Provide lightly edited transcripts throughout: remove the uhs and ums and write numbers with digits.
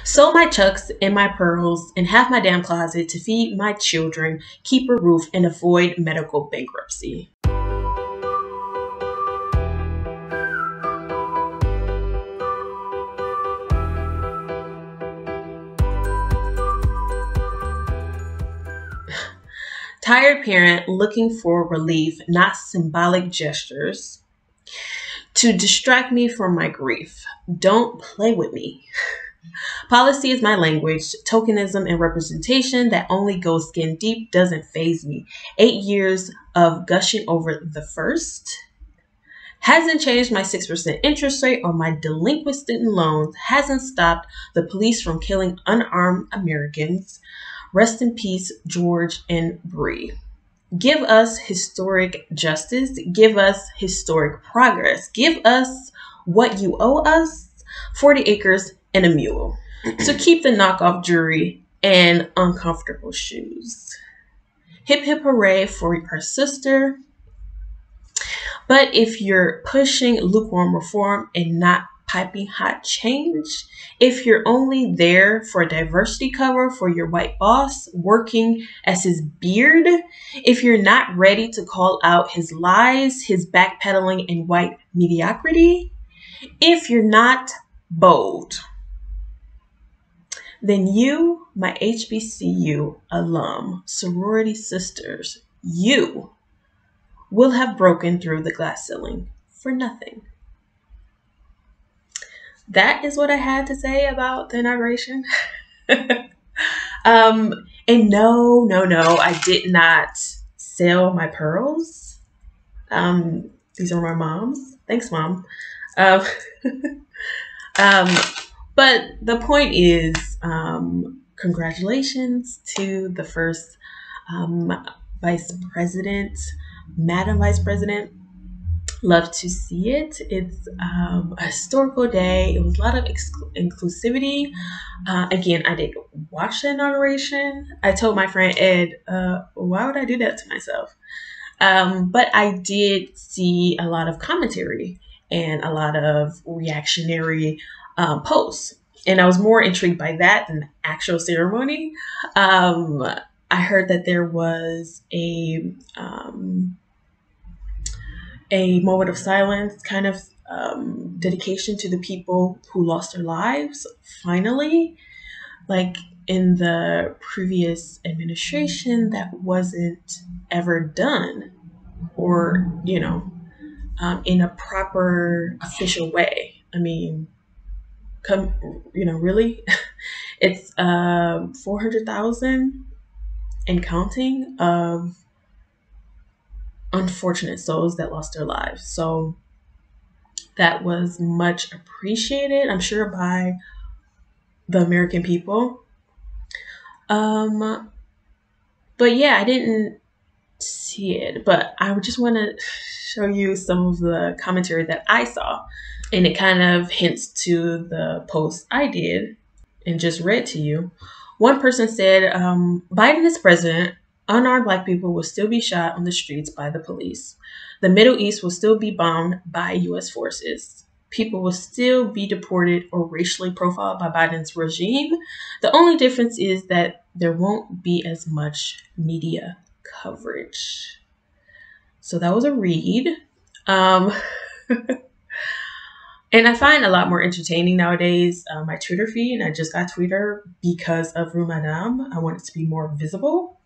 Sold my chucks and my pearls and half my damn closet to feed my children, keep a roof, and avoid medical bankruptcy. Tired parent looking for relief, not symbolic gestures to distract me from my grief. Don't play with me. Policy is my language. Tokenism and representation that only goes skin deep doesn't faze me. 8 years of gushing over the first hasn't changed my 6% interest rate or my delinquent student loans. Hasn't stopped the police from killing unarmed Americans. Rest in peace, George and Bree. Give us historic justice. Give us historic progress. Give us what you owe us, 40 acres and a mule. So keep the knockoff jewelry and uncomfortable shoes. Hip hip hooray for our sister. But if you're pushing lukewarm reform and not piping hot change, if you're only there for a diversity cover for your white boss working as his beard, if you're not ready to call out his lies, his backpedaling and white mediocrity, if you're not bold, then you, my HBCU alum, sorority sisters, you will have broken through the glass ceiling for nothing. That is what I had to say about the inauguration. And no, I did not sell my pearls. These are my mom's. Thanks, Mom. But the point is, congratulations to the first Vice President, Madam Vice President. Love to see it. It's a historical day. It was a lot of inclusivity. Again, I didn't watch the inauguration. I told my friend Ed, why would I do that to myself? But I did see a lot of commentary and a lot of reactionary posts. And I was more intrigued by that than the actual ceremony. I heard that there was a moment of silence, kind of dedication to the people who lost their lives, finally. Like in the previous administration, that wasn't ever done or, in a proper official way. I mean, really? It's 400,000 and counting of unfortunate souls that lost their lives. So that was much appreciated, I'm sure, by the American people. But yeah, I didn't see it, but I just want to show you some of the commentary that I saw, and it kind of hints to the post I did and just read to you. One person said, Biden is president. Unarmed Black people will still be shot on the streets by the police. The Middle East will still be bombed by U.S. forces. People will still be deported or racially profiled by Biden's regime. The only difference is that there won't be as much media coverage. So that was a read. And I find a lot more entertaining nowadays my Twitter feed. And I just got Twitter because of Rue Madame. I want it to be more visible.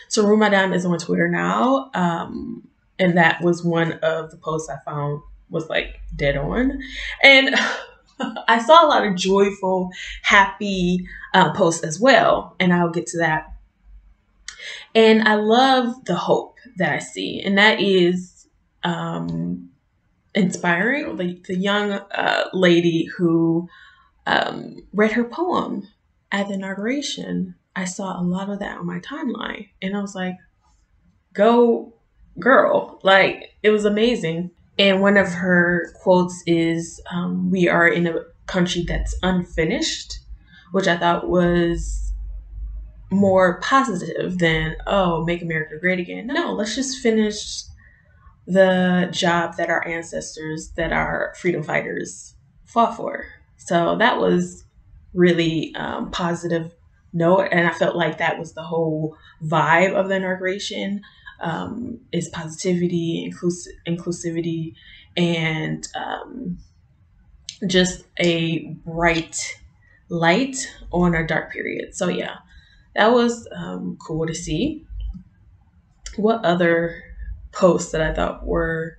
So Rue Madame is on Twitter now. And that was one of the posts I found was like dead on. And I saw a lot of joyful, happy posts as well. And I'll get to that. And I love the hope that I see. And that is inspiring. The young lady who read her poem at the inauguration. I saw a lot of that on my timeline. And I was like, go girl. Like, it was amazing. And one of her quotes is, we are in a country that's unfinished, which I thought was more positive than, oh, make America great again. No, let's just finish the job that our ancestors, that our freedom fighters fought for. So that was really positive note. And I felt like that was the whole vibe of the inauguration, is positivity, inclusivity, and just a bright light on a dark period. So yeah, that was cool to see. What other posts that I thought were: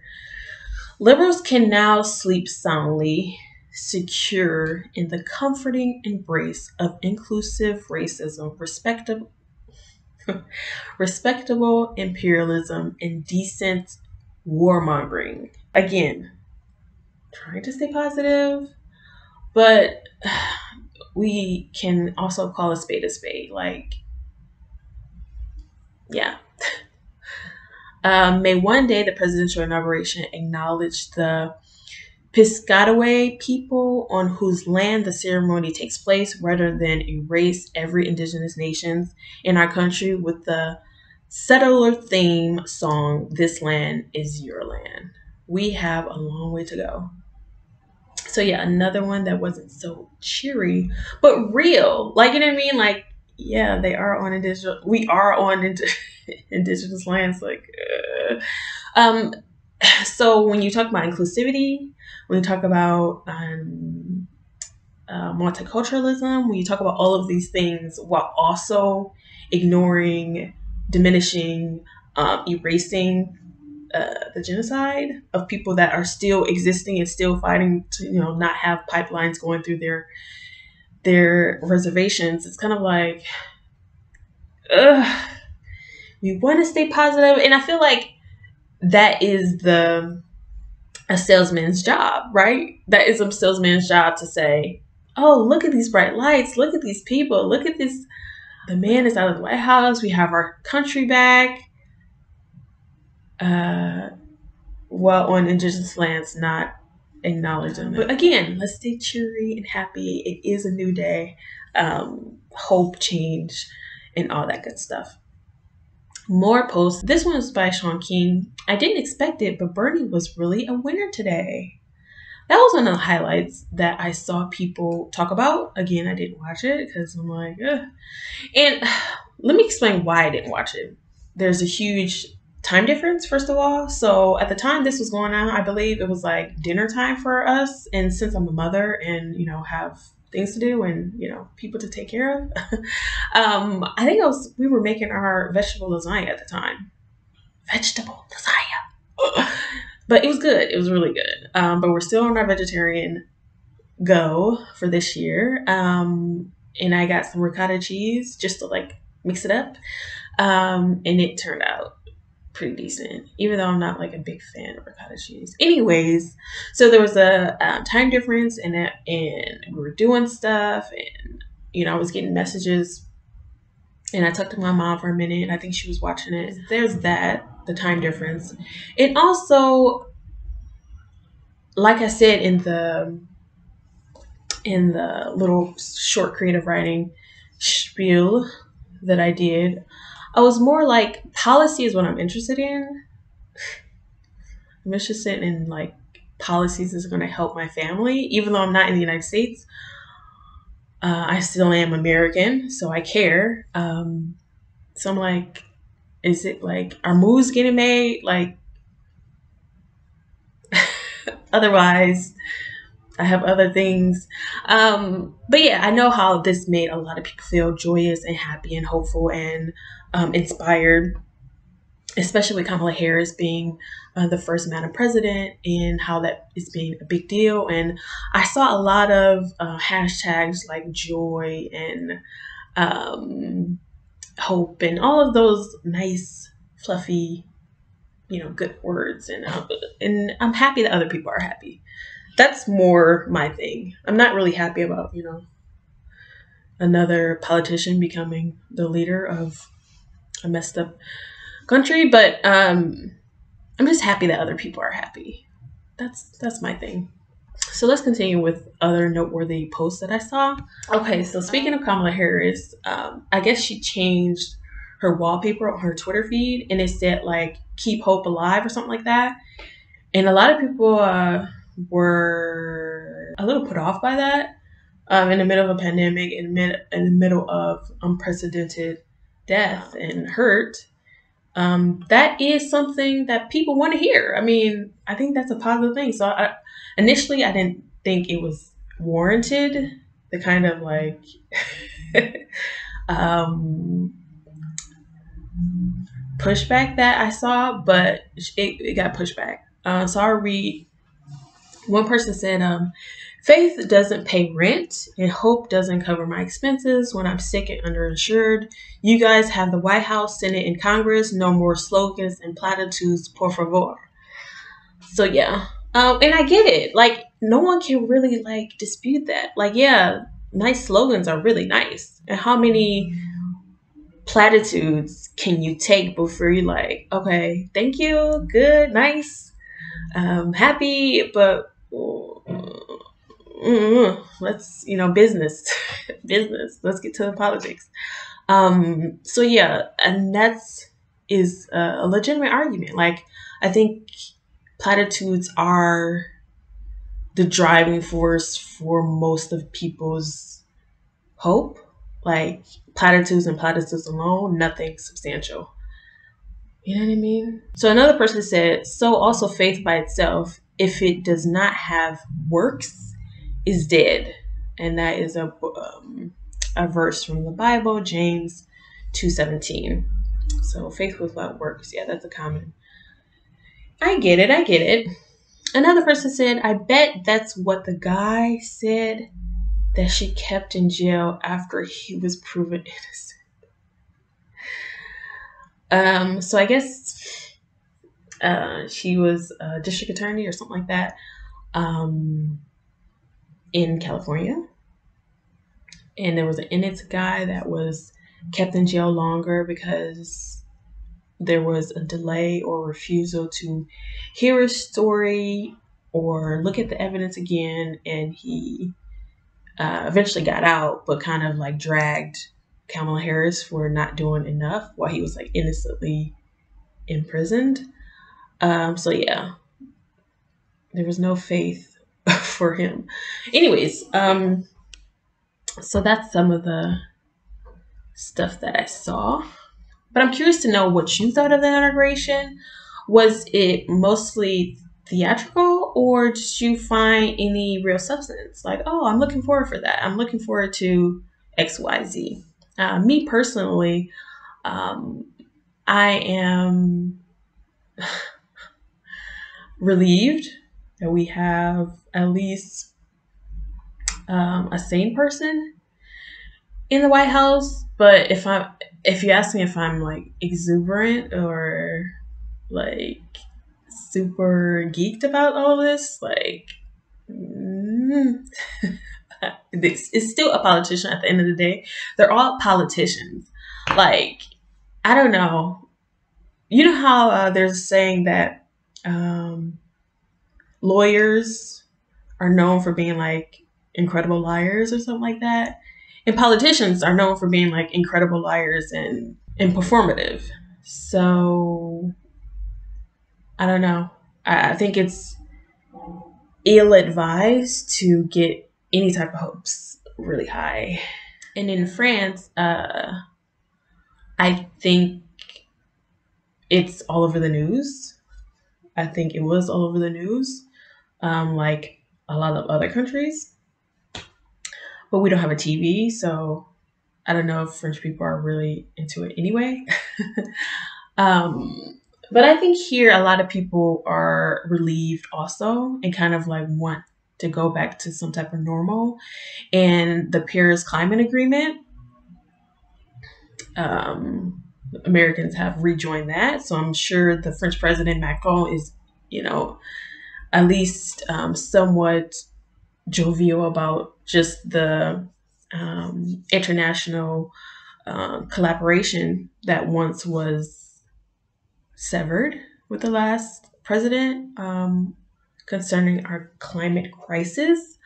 liberals can now sleep soundly, secure in the comforting embrace of inclusive racism, respectable imperialism, and decent warmongering. Again, trying to stay positive, but we can also call a spade a spade. Like, yeah. May one day the presidential inauguration acknowledge the Piscataway people on whose land the ceremony takes place, rather than erase every indigenous nations in our country with the settler theme song, "This Land Is Your Land." We have a long way to go. So yeah, another one that wasn't so cheery, but real. Like, you know what I mean? Like, yeah, we are on indigenous lands. Like, so when you talk about inclusivity, when you talk about multiculturalism, when you talk about all of these things while also ignoring, diminishing, erasing the genocide of people that are still existing and still fighting to, not have pipelines going through their reservations, it's kind of like, ugh, we want to stay positive. And I feel like that is a salesman's job, right? That is a salesman's job to say, oh, look at these bright lights. Look at these people. Look at this. The man is out of the White House. We have our country back. While on indigenous lands, not acknowledging them. But again, let's stay cheery and happy. It is a new day. Hope, change, and all that good stuff. More posts. This one was by Sean King. I didn't expect it, but Bernie was really a winner today. That was one of the highlights that I saw people talk about. Again, I didn't watch it because I'm like, ugh. And let me explain why I didn't watch it. There's a huge time difference, first of all. So at the time this was going on, I believe it was like dinner time for us. And since I'm a mother and, have things to do and, people to take care of, I think we were making our vegetable lasagna at the time. Vegetable lasagna. But it was good. It was really good. But we're still on our vegetarian go for this year. And I got some ricotta cheese just to like mix it up. And it turned out pretty decent, even though I'm not like a big fan of ricotta cheese. Anyways, so there was a time difference and we were doing stuff, and I was getting messages, and I talked to my mom for a minute. I think she was watching it. There's that, the time difference. And also, like I said in the little short creative writing spiel that I did, I was more like, policy is what I'm interested in. I'm interested in like policies that's going to help my family, even though I'm not in the United States. I still am American, so I care. So I'm like, is it like, are moves getting made? Like, otherwise, I have other things. But yeah, I know how this made a lot of people feel joyous and happy and hopeful and inspired, especially with Kamala Harris being the first Madam President, and how that is being a big deal. And I saw a lot of hashtags like joy and hope and all of those nice, fluffy, good words. And I'm happy that other people are happy. That's more my thing. I'm not really happy about, another politician becoming the leader of a messed up country, but I'm just happy that other people are happy. That's my thing. So let's continue with other noteworthy posts that I saw. Okay, so speaking of Kamala Harris, I guess she changed her wallpaper on her Twitter feed, and it said like "Keep Hope Alive" or something like that. And a lot of people were a little put off by that. in the middle of a pandemic, in the middle of unprecedented death and hurt. That is something that people want to hear. I mean, I think that's a positive thing. So initially, I didn't think it was warranted. The kind of like pushback that I saw, but it got pushed back. So I'll read. One person said, faith doesn't pay rent and hope doesn't cover my expenses when I'm sick and underinsured. You guys have the White House, Senate, and Congress. No more slogans and platitudes, por favor. So yeah. And I get it. Like, no one can really like dispute that. Like, yeah, nice slogans are really nice. And how many platitudes can you take before you're like, okay, thank you, good, nice, happy, but let's, business, business. Let's get to the politics. So yeah, and that's is a legitimate argument. Like, I think platitudes are the driving force for most of people's hope. Like, platitudes and platitudes alone, nothing substantial. You know what I mean? So another person said, so also faith by itself, if it does not have works, is dead. And that is a verse from the Bible, James 2:17. So faith without works, yeah, that's a common. I get it. Another person said, I bet that's what the guy said that she kept in jail after he was proven innocent. So I guess she was a district attorney or something like that in California. And there was an innocent guy that was kept in jail longer because there was a delay or refusal to hear his story or look at the evidence again. And he eventually got out, but kind of like dragged Kamala Harris for not doing enough while he was like innocently imprisoned. So yeah, there was no faith for him. Anyways, so that's some of the stuff that I saw. But I'm curious to know what you thought of the inauguration. Was it mostly theatrical, or did you find any real substance? Like, oh, I'm looking forward for that. I'm looking forward to XYZ. Me personally, I am relieved that we have at least a sane person in the White House. But if you ask me if I'm like exuberant or like super geeked about all this, like it's still a politician at the end of the day. They're all politicians. Like, I don't know. You know how there's a saying that lawyers are known for being like incredible liars or something like that, and politicians are known for being like incredible liars and performative. So I don't know. I think it's ill-advised to get any type of hopes really high. And in France, I think it's all over the news. I think it was all over the news, like a lot of other countries. But we don't have a TV, so I don't know if French people are really into it anyway. But I think here a lot of people are relieved also and kind of like want to go back to some type of normal. And the Paris Climate Agreement, Americans have rejoined that. So I'm sure the French president Macron is, at least somewhat jovial about just the international collaboration that once was severed with the last president concerning our climate crisis.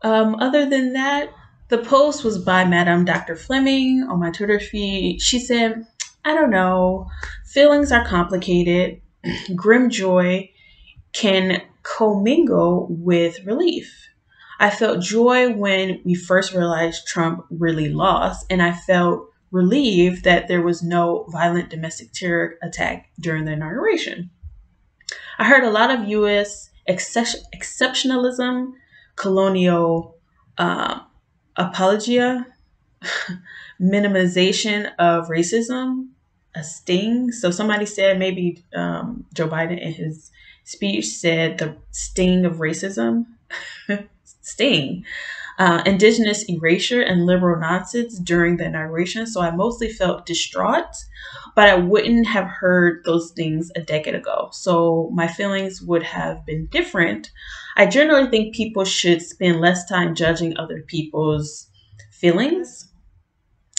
Other than that, the post was by Madame Dr. Fleming on my Twitter feed. She said, I don't know, feelings are complicated. Grim joy can commingle with relief. I felt joy when we first realized Trump really lost, and I felt relieved that there was no violent domestic terror attack during the inauguration. I heard a lot of U.S. Exceptionalism, colonial uh, apologia, minimization of racism, a sting. So somebody said maybe Joe Biden in his speech said the sting of racism. Sting. Indigenous erasure and liberal nonsense during the inauguration. So I mostly felt distraught, but I wouldn't have heard those things a decade ago. So my feelings would have been different. I generally think people should spend less time judging other people's feelings.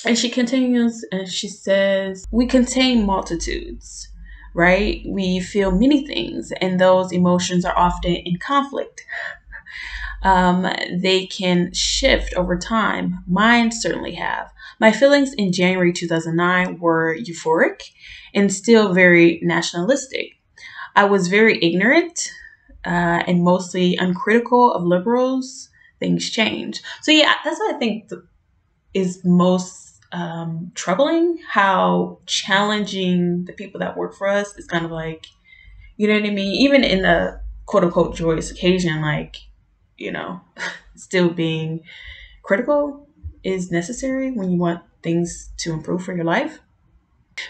And she continues and she says, we contain multitudes, right? We feel many things, and those emotions are often in conflict. They can shift over time. Mine certainly have. My feelings in January 2009 were euphoric and still very nationalistic. I was very ignorant and mostly uncritical of liberals. Things change. So, yeah, that's what I think is most troubling, how challenging the people that work for us is kind of like, you know what I mean? Even in a quote unquote joyous occasion, like, you know, still being critical is necessary when you want things to improve for your life.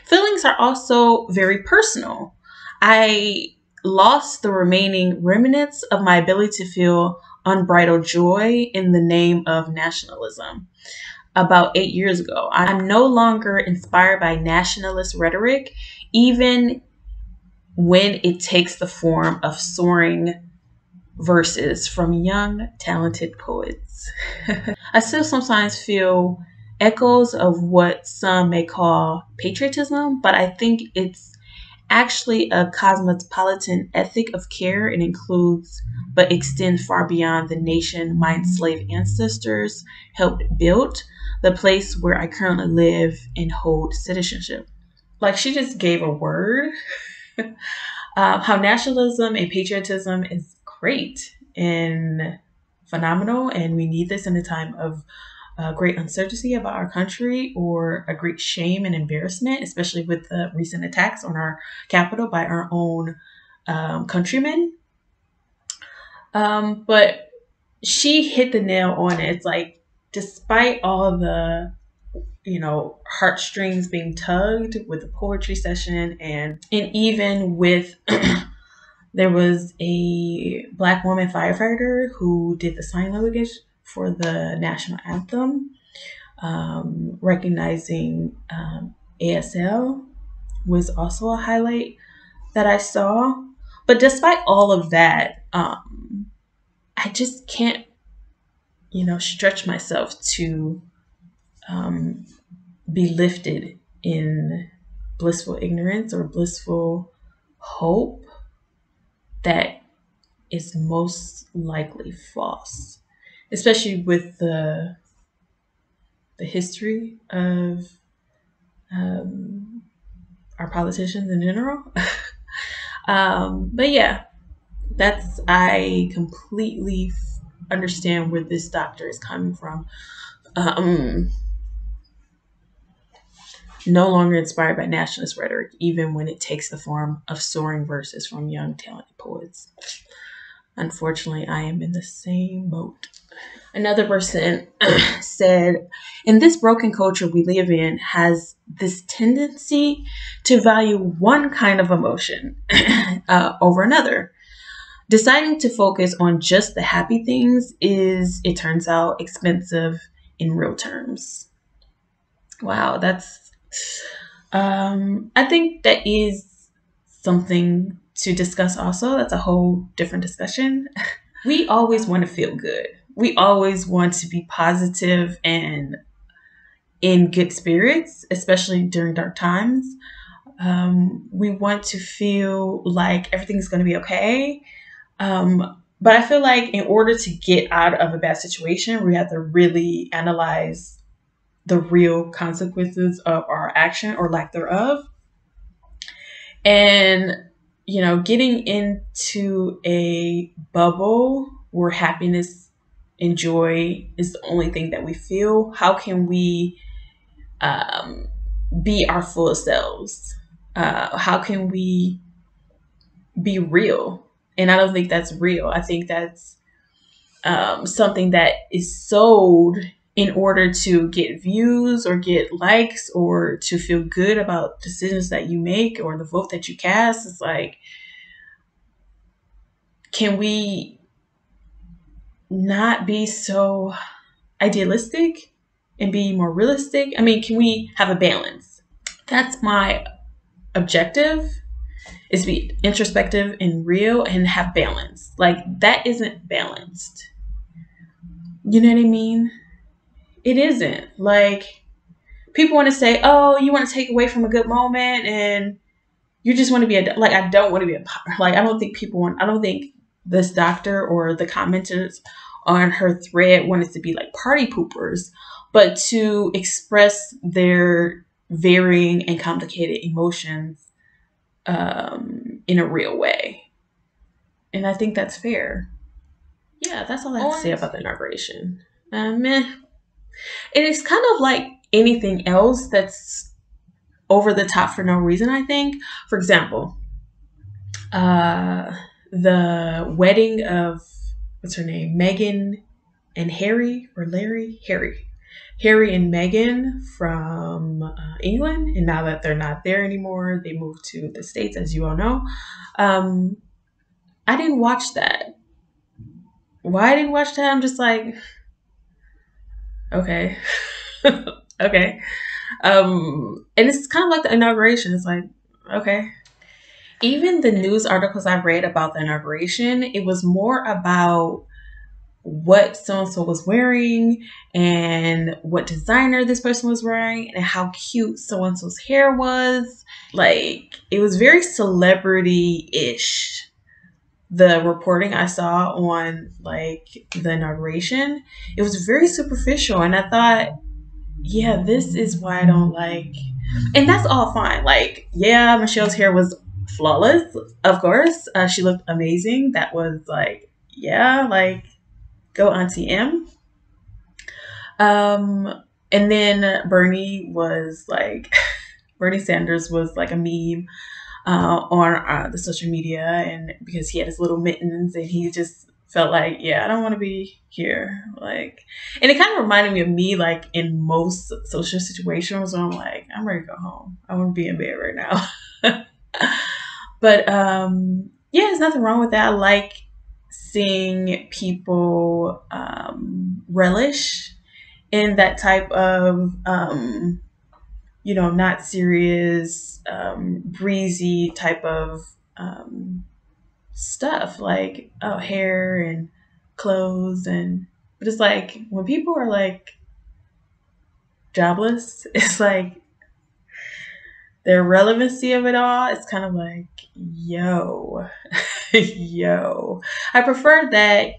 Feelings are also very personal. I lost the remaining remnants of my ability to feel unbridled joy in the name of nationalism about 8 years ago. I'm no longer inspired by nationalist rhetoric, even when it takes the form of soaring verses from young, talented poets. I still sometimes feel echoes of what some may call patriotism, but I think it's actually a cosmopolitan ethic of care. It includes, but extends far beyond the nation my enslaved ancestors helped build, the place where I currently live and hold citizenship. Like she just gave a word. How nationalism and patriotism is great and phenomenal, and we need this in a time of great uncertainty about our country or a great shame and embarrassment, especially with the recent attacks on our capital by our own countrymen. But she hit the nail on it. It's like, despite all the heartstrings being tugged with the poetry session, and even with there was a Black woman firefighter who did the sign language for the national anthem, recognizing ASL was also a highlight that I saw. But despite all of that, I just can't, stretch myself to be lifted in blissful ignorance or blissful hope that is most likely false, especially with the history of our politicians in general. But yeah, I completely understand where this doctor is coming from. No longer inspired by nationalist rhetoric, even when it takes the form of soaring verses from young, talented poets. Unfortunately, I am in the same boat. Another person said, in this broken culture we live in has this tendency to value one kind of emotion over another. Deciding to focus on just the happy things is, it turns out, expensive in real terms. Wow, I think that is something to discuss also. That's a whole different discussion. We always want to feel good. We always want to be positive and in good spirits, especially during dark times. We want to feel like everything's going to be okay. But I feel like in order to get out of a bad situation, we have to really analyze the real consequences of our action or lack thereof. And, getting into a bubble where happiness and joy is the only thing that we feel? How can we be our full selves? How can we be real? And I don't think that's real. I think that's something that is sold in order to get views or get likes or to feel good about decisions that you make or the vote that you cast. It's like, can we not be so idealistic and be more realistic? I mean, can we have a balance? That's my objective, is be introspective and real and have balance. Like, that isn't balanced. You know what I mean? It isn't. Like, people want to say, oh, you want to take away from a good moment and you just want to be like, I don't want to be like, I don't think this doctor or the commenters on her thread wanted to be like party poopers, but to express their varying and complicated emotions in a real way. And I think that's fair. Yeah, that's all I have to say about the inauguration. It is kind of like anything else that's over the top for no reason, I think. For example, the wedding of, what's her name? Meghan and Harry, or Larry? Harry and Meghan from England. And now that they're not there anymore, they moved to the States, as you all know. I didn't watch that. Why I didn't watch that? I'm just like, okay. Okay. And it's kind of like the inauguration. It's like, okay. Even the news articles I read about the inauguration, it was more about what so-and-so was wearing and what designer this person was wearing and how cute so-and-so's hair was. Like, it was very celebrity-ish. The reporting I saw on like the inauguration, it was very superficial. And I thought, yeah, this is why I don't like, and that's all fine. Like, yeah, Michelle's hair was flawless. Of course, she looked amazing. That was like, yeah, like, go Auntie M. And then Bernie Sanders was like a meme on the social media, and because he had his little mittens and he just felt like, yeah, I don't want to be here. Like, and it kind of reminded me of me, like, in most social situations where I'm like, I'm ready to go home. I want to be in bed right now. But yeah, there's nothing wrong with that. I like seeing people relish in that type of not serious, breezy type of stuff, like, oh, hair and clothes. But it's like, when people are like jobless, it's like the relevancy of it all, it's kind of like, yo, I prefer that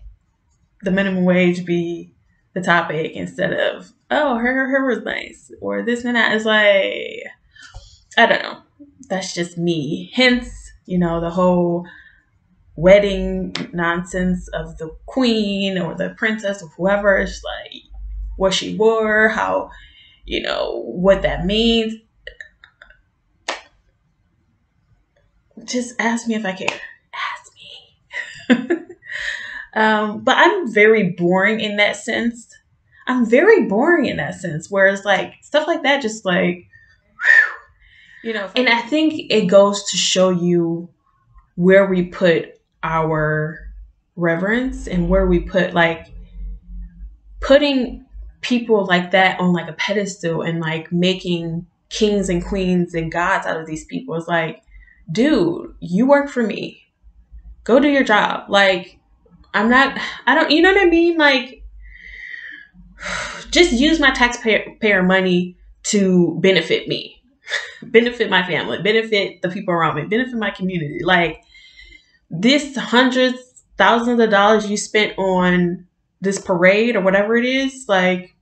the minimum wage be the topic instead of, oh, her hair was nice or this and that. It's like, I don't know. That's just me. Hence, the whole wedding nonsense of the queen or the princess or whoever. It's like what she wore, how, what that means. Just ask me if I care. Ask me. But I'm very boring in that sense. Whereas like stuff like that, just like, and I think it goes to show you where we put our reverence and where we put, like, putting people like that on like a pedestal and like making kings and queens and gods out of these people. Is like, dude, you work for me. Go do your job. Like, I don't, you know what I mean? Like, just use my taxpayer money to benefit me, benefit my family, benefit the people around me, benefit my community. Like, this hundreds, thousands of dollars you spent on this parade or whatever it is, like,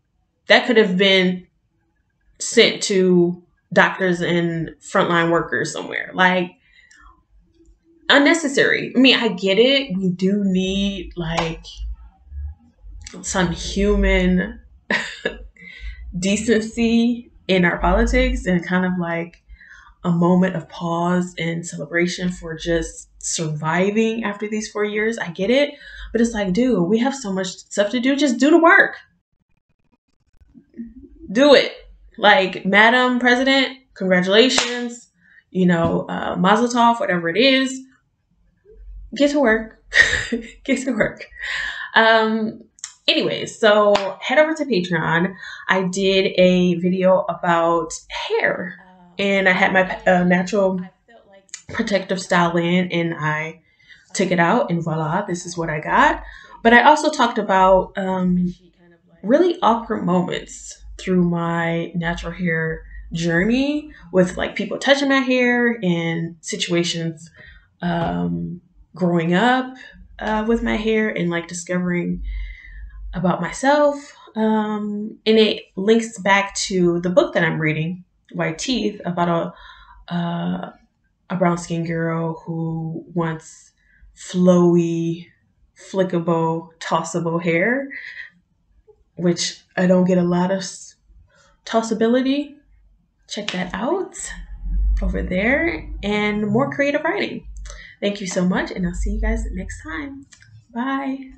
that could have been sent to doctors and frontline workers somewhere. Like, unnecessary. I mean, I get it. We do need, like, some human decency in our politics, and kind of like a moment of pause and celebration for just surviving after these 4 years. I get it, but it's like, dude, we have so much stuff to do. Just do the work. Do it. Like, Madam President, congratulations. Mazel tov, whatever it is. Get to work. Get to work. Anyways, so head over to Patreon. I did a video about hair, and I had my natural protective style in, and I took it out, and voila, this is what I got. But I also talked about really awkward moments through my natural hair journey, with like people touching my hair and situations growing up with my hair, and like discovering about myself. And it links back to the book that I'm reading, White Teeth, about a brown skinned girl who wants flowy, flickable, tossable hair, which I don't get a lot of tossability. Check that out over there, and more creative writing. Thank you so much, and I'll see you guys next time. Bye.